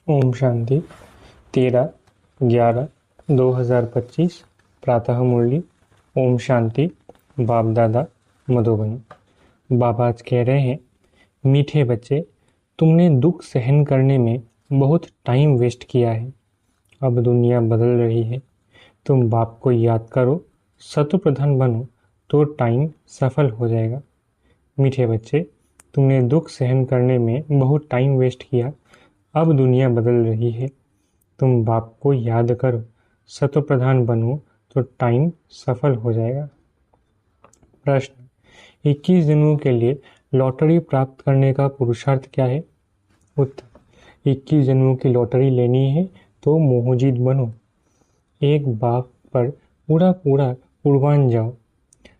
ओम शांति। 13/11/2025 प्रातः मुरली। ओम शांति। बाप दादा मधुबनी। बाबा आज कह रहे हैं, मीठे बच्चे, तुमने दुख सहन करने में बहुत टाइम वेस्ट किया है। अब दुनिया बदल रही है। तुम बाप को याद करो, सत्व प्रधान बनो तो टाइम सफल हो जाएगा। मीठे बच्चे, तुमने दुख सहन करने में बहुत टाइम वेस्ट किया। अब दुनिया बदल रही है। तुम बाप को याद करो, सत्व प्रधान बनो तो टाइम सफल हो जाएगा। प्रश्न: 21 दिनों के लिए लॉटरी प्राप्त करने का पुरुषार्थ क्या है? उत्तर: 21 जन्मों की लॉटरी लेनी है तो मोहजीत बनो। एक बाप पर पूरा पूरा कुर्बान जाओ।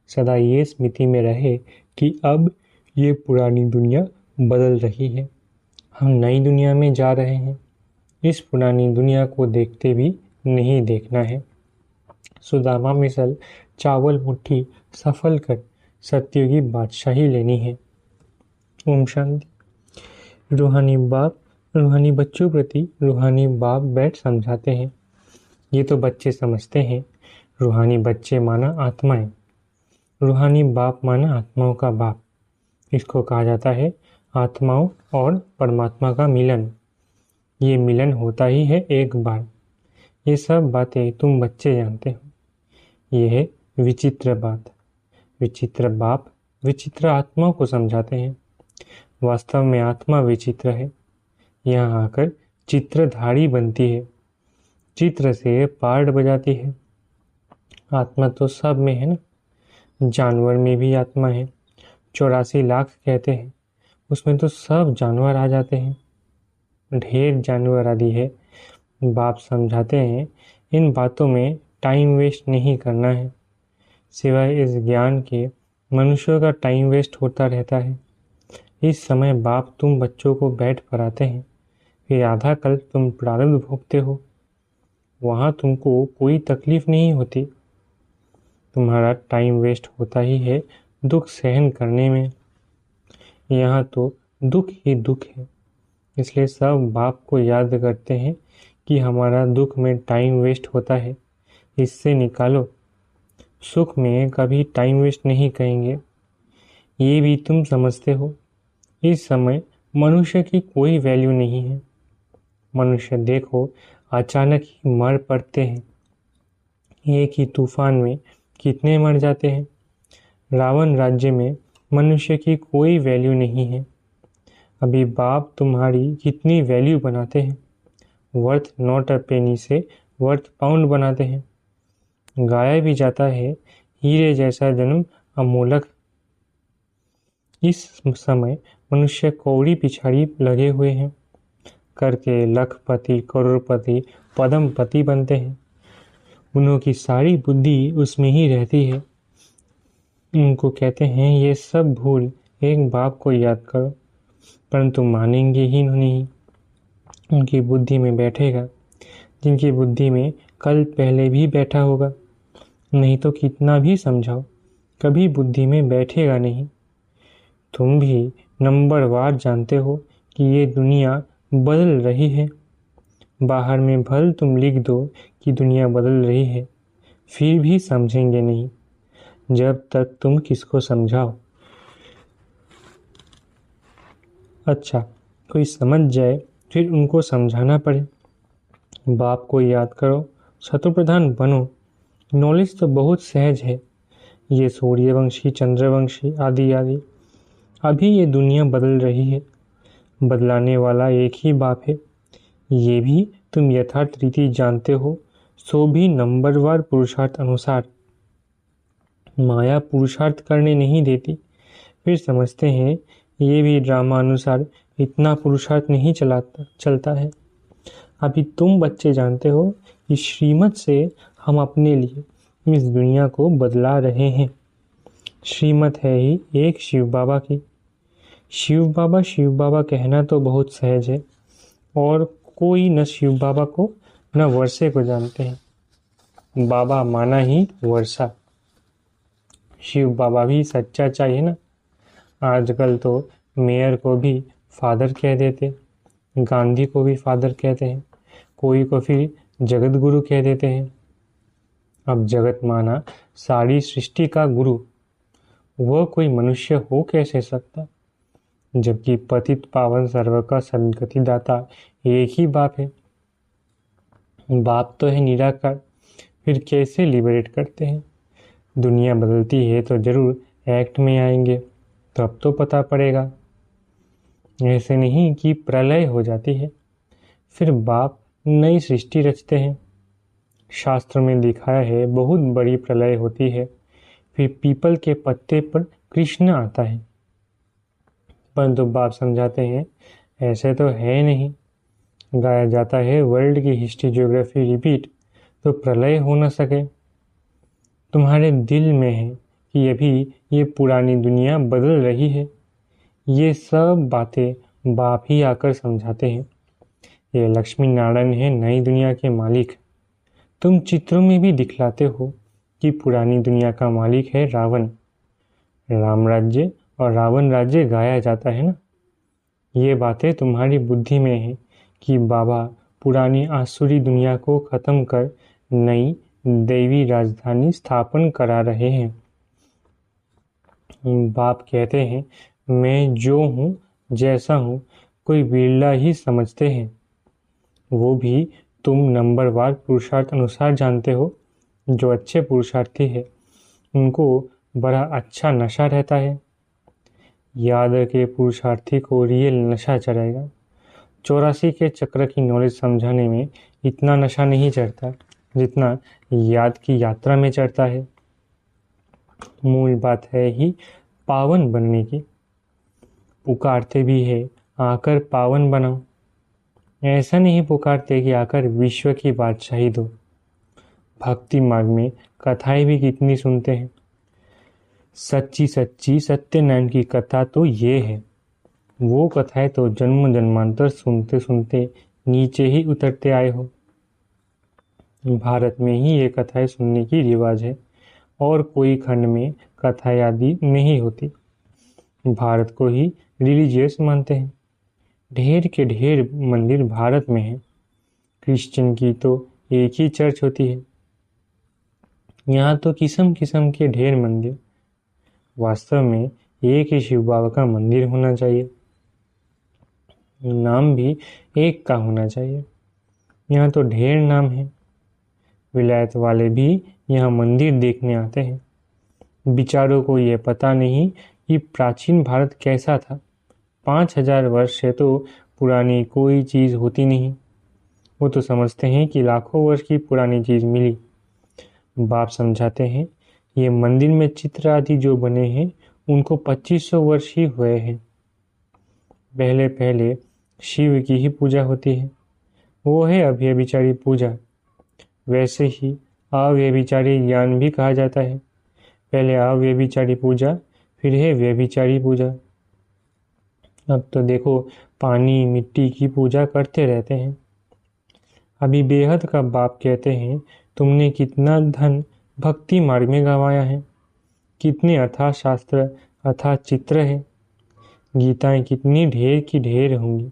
सदा ये स्मृति में रहे कि अब ये पुरानी दुनिया बदल रही है। हम नई दुनिया में जा रहे हैं। इस पुरानी दुनिया को देखते भी नहीं देखना है। सुदामा मिसल चावल मुट्ठी सफल कर सत्य की बादशाही लेनी है। ओम शांति। रूहानी बच्चों प्रति रूहानी बाप बैठ समझाते हैं। ये तो बच्चे समझते हैं, रूहानी बच्चे माना आत्माएं, रूहानी बाप माना आत्माओं का बाप। इसको कहा जाता है आत्माओं और परमात्मा का मिलन। ये मिलन होता ही है एक बार। ये सब बातें तुम बच्चे जानते हो। ये है विचित्र बात। विचित्र बाप विचित्र आत्माओं को समझाते हैं। वास्तव में आत्मा विचित्र है। यहाँ आकर चित्रधारी बनती है, चित्र से पार्ट बजाती है। आत्मा तो सब में है ना। जानवर में भी आत्मा है। 84 लाख कहते हैं, उसमें तो सब जानवर आ जाते हैं। ढेर जानवर आदि है। बाप समझाते हैं, इन बातों में टाइम वेस्ट नहीं करना है। सिवाय इस ज्ञान के मनुष्यों का टाइम वेस्ट होता रहता है। इस समय बाप तुम बच्चों को बैठ पढ़ाते हैं, फिर आधा कल तुम प्रारब्ध भोगते हो। वहाँ तुमको कोई तकलीफ नहीं होती। तुम्हारा टाइम वेस्ट होता ही है दुख सहन करने में। यहाँ तो दुख ही दुख है। इसलिए सब बाप को याद करते हैं कि हमारा दुख में टाइम वेस्ट होता है, इससे निकालो। सुख में कभी टाइम वेस्ट नहीं कहेंगे। ये भी तुम समझते हो। इस समय मनुष्य की कोई वैल्यू नहीं है। मनुष्य देखो अचानक ही मर पड़ते हैं। एक ही तूफान में कितने मर जाते हैं। रावण राज्य में मनुष्य की कोई वैल्यू नहीं है। अभी बाप तुम्हारी कितनी वैल्यू बनाते हैं। वर्थ नॉट अ पेनी से वर्थ पाउंड बनाते हैं। गाया भी जाता है, हीरे जैसा जन्म अमोलक। इस समय मनुष्य कौड़ी पिछाड़ी लगे हुए हैं, करके लखपति करोड़पति पद्मपति बनते हैं। उनकी सारी बुद्धि उसमें ही रहती है। उनको कहते हैं ये सब भूल एक बाप को याद करो, परंतु मानेंगे ही नहीं। उनकी बुद्धि में बैठेगा जिनकी बुद्धि में कल पहले भी बैठा होगा। नहीं तो कितना भी समझाओ, कभी बुद्धि में बैठेगा नहीं। तुम भी नंबरवार जानते हो कि ये दुनिया बदल रही है। बाहर में भल तुम लिख दो कि दुनिया बदल रही है, फिर भी समझेंगे नहीं जब तक तुम किसको समझाओ। अच्छा, कोई समझ जाए फिर उनको समझाना पड़े। बाप को याद करो, सत्व प्रधान बनो। नॉलेज तो बहुत सहज है। ये सूर्यवंशी चंद्रवंशी आदि आदि। अभी ये दुनिया बदल रही है। बदलाने वाला एक ही बाप है। ये भी तुम यथार्थ रीति जानते हो। सो भी नंबरवार पुरुषार्थ अनुसार। माया पुरुषार्थ करने नहीं देती। फिर समझते हैं ये भी ड्रामा अनुसार इतना पुरुषार्थ नहीं चलता है। अभी तुम बच्चे जानते हो कि श्रीमत से हम अपने लिए इस दुनिया को बदला रहे हैं। श्रीमत है ही एक शिव बाबा की। शिव बाबा कहना तो बहुत सहज है, और कोई न शिव बाबा को न वर्षे को जानते हैं। बाबा माना ही वर्षा। शिव बाबा भी सच्चा चाहिए ना। आजकल तो मेयर को भी फादर कह देते। गांधी को भी फादर कहते हैं, कोई को फिर जगत गुरु कह देते हैं। अब जगत माना सारी सृष्टि का गुरु, वह कोई मनुष्य हो कैसे सकता, जबकि पतित पावन सर्व का सद्गति दाता एक ही बाप है। बाप तो है निराकार, फिर कैसे लिबरेट करते हैं। दुनिया बदलती है तो जरूर एक्ट में आएंगे, तब तो पता पड़ेगा। ऐसे नहीं कि प्रलय हो जाती है, फिर बाप नई सृष्टि रचते हैं। शास्त्र में दिखाया है बहुत बड़ी प्रलय होती है, फिर पीपल के पत्ते पर कृष्ण आता है। परंतु बाप समझाते हैं ऐसे तो है नहीं। गाया जाता है वर्ल्ड की हिस्ट्री ज्योग्राफी रिपीट, तो प्रलय हो न सके। तुम्हारे दिल में है कि अभी ये पुरानी दुनिया बदल रही है। ये सब बातें बाप ही आकर समझाते हैं। ये लक्ष्मी नारायण है नई दुनिया के मालिक। तुम चित्रों में भी दिखलाते हो कि पुरानी दुनिया का मालिक है रावण। राम राज्य और रावण राज्य गाया जाता है ना। ये बातें तुम्हारी बुद्धि में है कि बाबा पुरानी आसुरी दुनिया को खत्म कर नई देवी राजधानी स्थापन करा रहे हैं। बाप कहते हैं मैं जो हूँ जैसा हूँ कोई बिरला ही समझते हैं। वो भी तुम नंबरवार पुरुषार्थ अनुसार जानते हो। जो अच्छे पुरुषार्थी है उनको बड़ा अच्छा नशा रहता है। याद रखे पुरुषार्थी को रियल नशा चढ़ेगा। 84 के चक्र की नॉलेज समझाने में इतना नशा नहीं चढ़ता जितना याद की यात्रा में चढ़ता है। मूल बात है ही पावन बनने की। पुकारते भी है आकर पावन बनाओ। ऐसा नहीं पुकारते कि आकर विश्व की बादशाही दो। भक्ति मार्ग में कथाएं भी कितनी सुनते हैं। सच्ची सच्ची सत्यनारायण की कथा तो ये है। वो कथाएं तो जन्म जन्मांतर सुनते सुनते नीचे ही उतरते आए हो। भारत में ही ये कथाएं सुनने की रिवाज है और कोई खंड में कथाएं आदि नहीं होती। भारत को ही रिलीजियस मानते हैं। ढेर के ढेर मंदिर भारत में है। क्रिश्चियन की तो एक ही चर्च होती है। यहाँ तो किस्म किस्म के ढेर मंदिर। वास्तव में एक ही शिव बाबा का मंदिर होना चाहिए। नाम भी एक का होना चाहिए। यहाँ तो ढेर नाम है। विलायत वाले भी यहाँ मंदिर देखने आते हैं। बिचारों को ये पता नहीं कि प्राचीन भारत कैसा था। 5000 वर्ष से तो पुरानी कोई चीज़ होती नहीं। वो तो समझते हैं कि लाखों वर्ष की पुरानी चीज़ मिली। बाप समझाते हैं ये मंदिर में चित्र आदि जो बने हैं उनको 2500 वर्ष ही हुए हैं। पहले पहले शिव की ही पूजा होती है। वो है अव्यभिचारी पूजा। वैसे ही अव्यभिचारी ज्ञान भी कहा जाता है। पहले अव्यभिचारी पूजा, फिर है व्यभिचारी पूजा। अब तो देखो पानी मिट्टी की पूजा करते रहते हैं। अभी बेहद का बाप कहते हैं तुमने कितना धन भक्ति मार्ग में गंवाया है। कितने अथाह शास्त्र अथाह चित्र है। गीताएं कितनी ढेर की ढेर होंगी।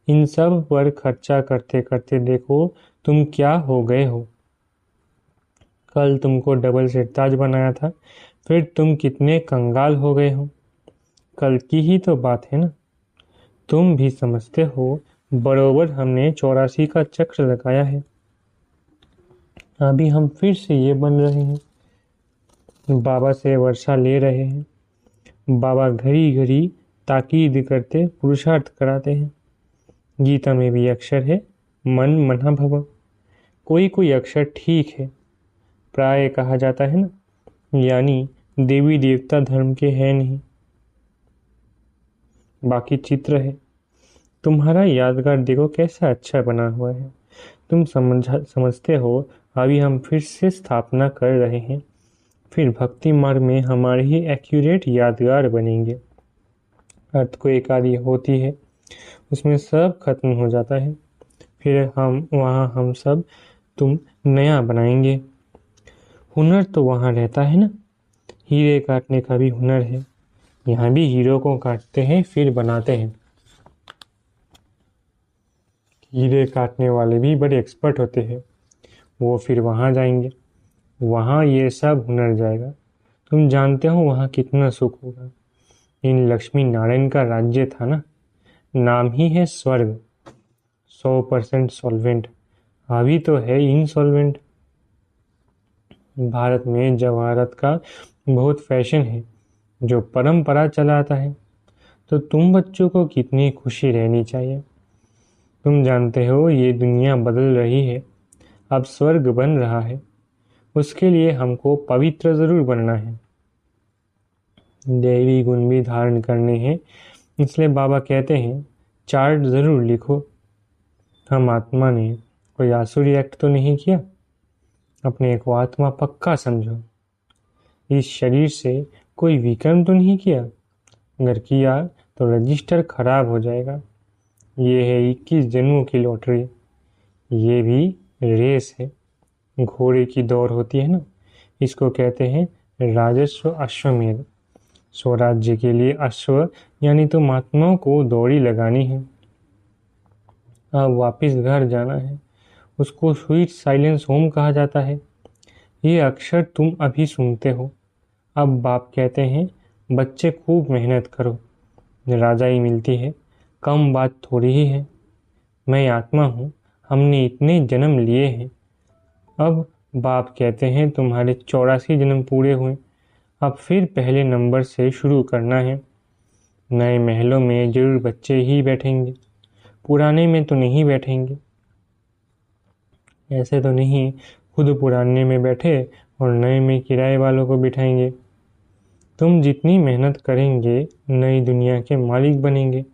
इन सब पर खर्चा करते करते देखो तुम क्या हो गए हो। कल तुमको डबल सेट ताज बनाया था, फिर तुम कितने कंगाल हो गए हो। कल की ही तो बात है ना। तुम भी समझते हो बरोबर हमने 84 का चक्र लगाया है। अभी हम फिर से ये बन रहे हैं। बाबा से वर्षा ले रहे हैं। बाबा घड़ी घड़ी ताकीद करते पुरुषार्थ कराते हैं। गीता में भी अक्षर है मन मना भव। कोई कोई अक्षर ठीक है, प्राय कहा जाता है ना, यानी देवी देवता धर्म के हैं नहीं। बाकी चित्र है। तुम्हारा यादगार देखो कैसा अच्छा बना हुआ है। तुम समझते हो अभी हम फिर से स्थापना कर रहे हैं। फिर भक्ति मार्ग में हमारे ही एक्यूरेट यादगार बनेंगे। अर्थ को एक आदि होती है, उसमें सब खत्म हो जाता है। फिर हम सब तुम नया बनाएंगे। हुनर तो वहाँ रहता है ना। हीरे काटने का भी हुनर है। यहाँ भी हीरो को काटते हैं फिर बनाते हैं। हीरे काटने वाले भी बड़े एक्सपर्ट होते हैं। वो फिर वहाँ जाएंगे, वहाँ ये सब हुनर जाएगा। तुम जानते हो वहाँ कितना सुख होगा। इन लक्ष्मी नारायण का राज्य था ना, नाम ही है स्वर्ग। 100% सॉल्वेंट, अभी तो है इनसॉल्वेंट। भारत में जवाहरात का बहुत फैशन है, जो परंपरा चलाता है। तो तुम बच्चों को कितनी खुशी रहनी चाहिए। तुम जानते हो ये दुनिया बदल रही है, अब स्वर्ग बन रहा है। उसके लिए हमको पवित्र जरूर बनना है, दैवी गुण भी धारण करने हैं। इसलिए बाबा कहते हैं चार्ट जरूर लिखो। हम आत्मा ने कोई आसुरी एक्ट तो नहीं किया। अपने को आत्मा पक्का समझो। इस शरीर से कोई विक्रम तो नहीं किया। अगर किया तो रजिस्टर खराब हो जाएगा। ये है 21 जन्मों की लॉटरी। ये भी रेस है, घोड़े की दौड़ होती है ना, इसको कहते हैं राजस्व अश्वमेध। स्वराज्य के लिए अश्व यानी तो महात्माओं को दौड़ी लगानी है। अब वापिस घर जाना है। उसको स्वीट साइलेंस होम कहा जाता है। ये अक्षर तुम अभी सुनते हो। अब बाप कहते हैं बच्चे खूब मेहनत करो, राजाई मिलती है, कम बात थोड़ी ही है। मैं आत्मा हूँ, हमने इतने जन्म लिए हैं। अब बाप कहते हैं तुम्हारे 84 जन्म पूरे हुए, अब फिर पहले नंबर से शुरू करना है। नए महलों में जरूर बच्चे ही बैठेंगे, पुराने में तो नहीं बैठेंगे। ऐसे तो नहीं खुद पुराने में बैठे और नए में किराए वालों को बिठाएंगे। तुम जितनी मेहनत करेंगे नई दुनिया के मालिक बनेंगे।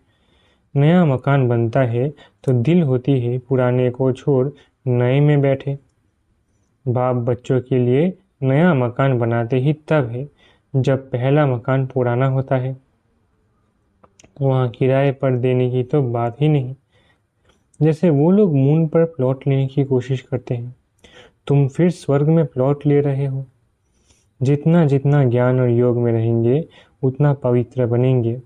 नया मकान बनता है तो दिल होती है पुराने को छोड़ नए में बैठे। बाप बच्चों के लिए नया मकान बनाते ही तब है जब पहला मकान पुराना होता है। वहाँ किराए पर देने की तो बात ही नहीं। जैसे वो लोग मून पर प्लॉट लेने की कोशिश करते हैं, तुम फिर स्वर्ग में प्लॉट ले रहे हो। जितना जितना ज्ञान और योग में रहेंगे उतना पवित्र बनेंगे।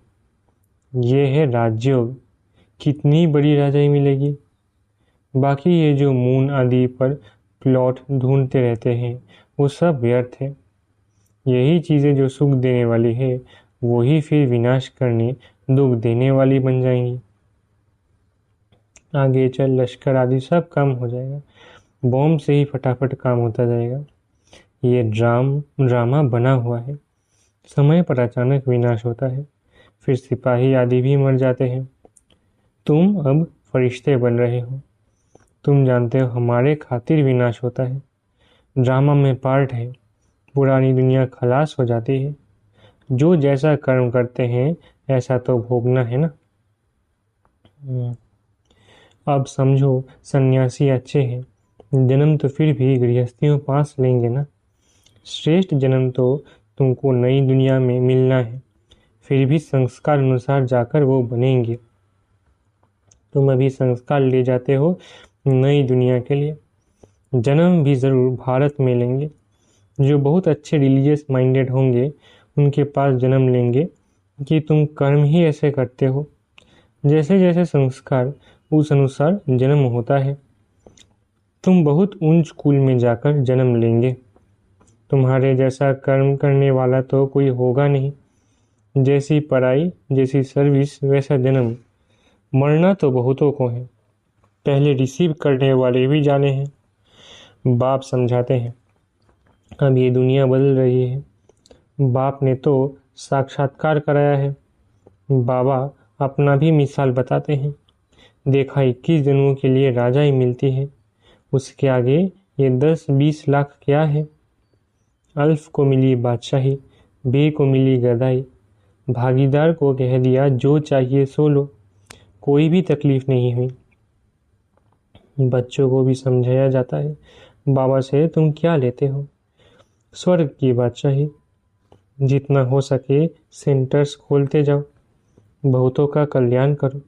ये है राजयोग। कितनी बड़ी राजाई मिलेगी। बाकी ये जो मून आदि पर प्लॉट ढूंढते रहते हैं वो सब व्यर्थ है। यही चीज़ें जो सुख देने वाली है वही फिर विनाश करने दुख देने वाली बन जाएंगी। आगे चल लश्कर आदि सब कम हो जाएगा। बॉम्ब से ही फटाफट काम होता जाएगा। ये ड्रामा बना हुआ है। समय पर अचानक विनाश होता है, फिर सिपाही आदि भी मर जाते हैं। तुम अब फरिश्ते बन रहे हो। तुम जानते हो हमारे खातिर विनाश होता है। ड्रामा में पार्ट है। पुरानी दुनिया खलास हो जाती है। जो जैसा कर्म करते हैं ऐसा तो भोगना है ना। अब समझो सन्यासी अच्छे हैं, जन्म तो फिर भी गृहस्थियों पास लेंगे ना। श्रेष्ठ जन्म तो तुमको नई दुनिया में मिलना है, फिर भी संस्कार अनुसार जाकर वो बनेंगे। तुम अभी संस्कार ले जाते हो नई दुनिया के लिए। जन्म भी जरूर भारत में लेंगे। जो बहुत अच्छे रिलीजियस माइंडेड होंगे उनके पास जन्म लेंगे कि तुम कर्म ही ऐसे करते हो। जैसे जैसे संस्कार उस अनुसार जन्म होता है। तुम बहुत ऊंच कुल में जाकर जन्म लेंगे। तुम्हारे जैसा कर्म करने वाला तो कोई होगा नहीं। जैसी पढ़ाई जैसी सर्विस वैसा जन्म। मरना तो बहुतों को है, पहले रिसीव करने वाले भी जाने हैं। बाप समझाते हैं अब ये दुनिया बदल रही है। बाप ने तो साक्षात्कार कराया है। बाबा अपना भी मिसाल बताते हैं। देखा 21 जन्मों के लिए राजा ही मिलती है, उसके आगे ये 10-20 लाख क्या है। अल्फ को मिली बादशाही, बे को मिली गदाई, भागीदार को कह दिया जो चाहिए सो लो, कोई भी तकलीफ नहीं हुई। बच्चों को भी समझाया जाता है बाबा से तुम क्या लेते हो। स्वर्ग की बादशाही। जितना हो सके सेंटर्स खोलते जाओ, बहुतों का कल्याण करो।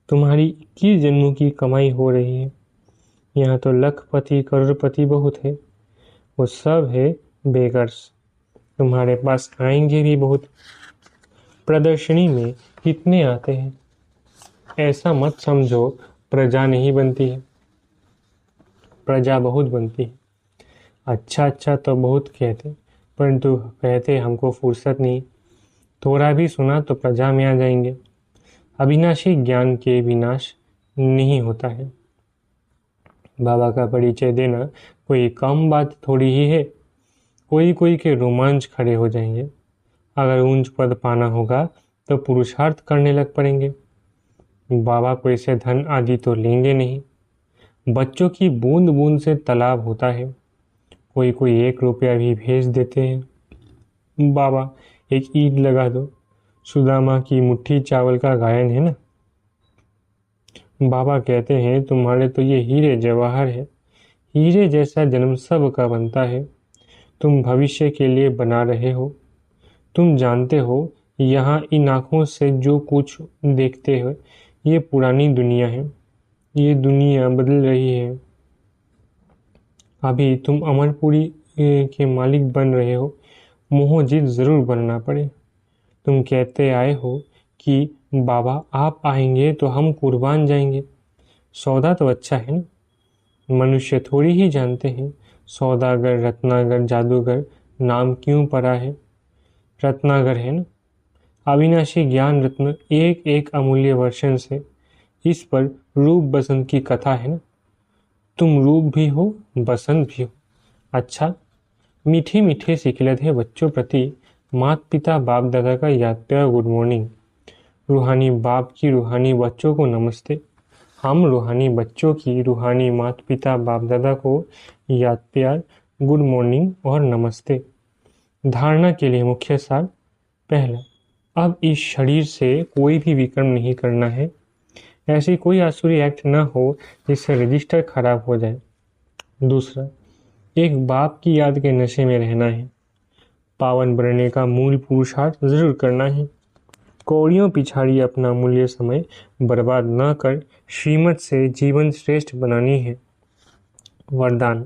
तुम्हारी 21 जन्मों की कमाई हो रही है। यहाँ तो लखपति करोड़पति बहुत है, वो सब है बेगर्स। तुम्हारे पास आएंगे भी बहुत। प्रदर्शनी में कितने आते हैं। ऐसा मत समझो प्रजा नहीं बनती है, प्रजा बहुत बनती है। अच्छा अच्छा तो बहुत कहते, परंतु कहते हमको फुर्सत नहीं। थोड़ा भी सुना तो प्रजा में आ जाएंगे। अविनाशी ज्ञान के विनाश नहीं होता है। बाबा का परिचय देना कोई कम बात थोड़ी ही है। कोई कोई के रोमांच खड़े हो जाएंगे। अगर ऊंच पद पाना होगा तो पुरुषार्थ करने लग पड़ेंगे। बाबा को ऐसे धन आदि तो लेंगे नहीं। बच्चों की बूंद बूंद से तालाब होता है। कोई कोई 1 रुपया भी भेज देते हैं। बाबा एक ईद लगा दो, सुदामा की मुट्ठी चावल का गायन है ना। बाबा कहते हैं तुम्हारे तो ये हीरे जवाहर है। हीरे जैसा जन्म सब का बनता है। तुम भविष्य के लिए बना रहे हो। तुम जानते हो यहाँ इन आँखों से जो कुछ देखते हो ये पुरानी दुनिया है। ये दुनिया बदल रही है। अभी तुम अमरपुरी के मालिक बन रहे हो। मोहजिद जरूर बनना पड़े। तुम कहते आए हो कि बाबा आप आएंगे तो हम कुर्बान जाएंगे। सौदा तो अच्छा है ना। मनुष्य थोड़ी ही जानते हैं सौदागर रत्नागर जादूगर नाम क्यों पड़ा है। रत्नागर है ना। अविनाशी ज्ञान रत्न एक एक अमूल्य वर्षन से इस पर रूप बसंत की कथा है ना। तुम रूप भी हो बसंत भी हो। अच्छा, मीठे मीठे सिखलत बच्चों प्रति माता पिता बाप दादा का याद प्यार गुड मॉर्निंग। रूहानी बाप की रूहानी बच्चों को नमस्ते। हम रूहानी बच्चों की रूहानी माता पिता बाप दादा को याद प्यार गुड मॉर्निंग और नमस्ते। धारणा के लिए मुख्य सार। पहला, अब इस शरीर से कोई भी विक्रम नहीं करना है। ऐसी कोई आसुरी एक्ट न हो जिससे रजिस्टर खराब हो जाए। दूसरा, एक बाप की याद के नशे में रहना है। पावन बनने का मूल पुरुषार्थ जरूर करना है। कौड़ियों पिछाड़ी अपना मूल्य समय बर्बाद न कर श्रीमत से जीवन श्रेष्ठ बनानी है। वरदान,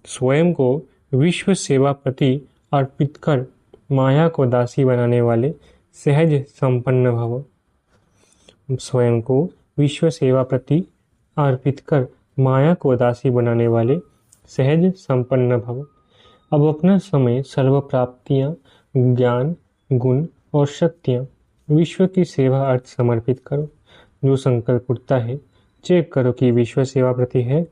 स्वयं को विश्व सेवा प्रति अर्पित कर माया को दासी बनाने वाले सहज संपन्न भव। स्वयं को विश्व सेवा प्रति अर्पित कर माया को दासी बनाने वाले सहज संपन्न भव। अब अपना समय सर्व प्राप्तियां ज्ञान गुण और शक्तियां विश्व की सेवा अर्थ समर्पित करो। जो संकल्प उठता है चेक करो कि विश्व सेवा प्रति है।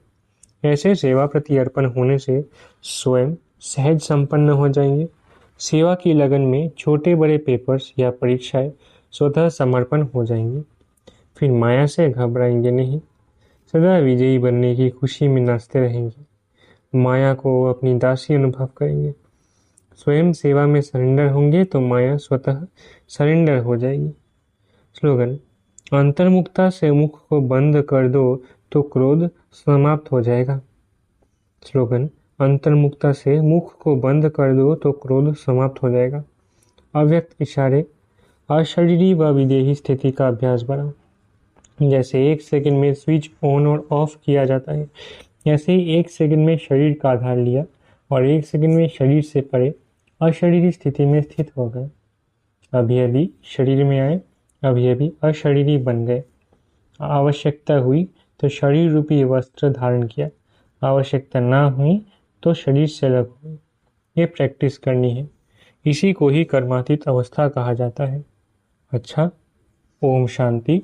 ऐसे सेवा प्रति अर्पण होने से स्वयं सहज संपन्न हो जाएंगे। सेवा की लगन में छोटे बड़े पेपर्स या परीक्षाएं स्वतः समर्पण हो जाएंगे। फिर माया से घबराएंगे नहीं। सदा विजयी बनने की खुशी में नाचते रहेंगे। माया को अपनी दासी अनुभव करेंगे। स्वयं सेवा में सरेंडर होंगे तो माया स्वतः सरेंडर हो जाएगी। स्लोगन, अंतर्मुखता से मुख को बंद कर दो तो क्रोध समाप्त हो जाएगा। स्लोगन, अंतर्मुखता से मुख को बंद कर दो तो क्रोध समाप्त हो जाएगा। अव्यक्त इशारे, अशरीरी व विदेही स्थिति का अभ्यास बढ़ाओ। जैसे 1 सेकंड में स्विच ऑन और ऑफ किया जाता है, ऐसे ही 1 सेकंड में शरीर का आधार लिया और 1 सेकंड में शरीर से परे अशरीरी स्थिति में स्थित हो गए। अभी अभी शरीर में आए, अभी अभी अशरीरी बन गए। आवश्यकता हुई तो शरीर रूपी वस्त्र धारण किया, आवश्यकता ना हुई तो शरीर से अलग हुए। ये प्रैक्टिस करनी है। इसी को ही कर्मातीत अवस्था कहा जाता है। अच्छा, ओम शांति।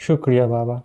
शुक्रिया बाबा।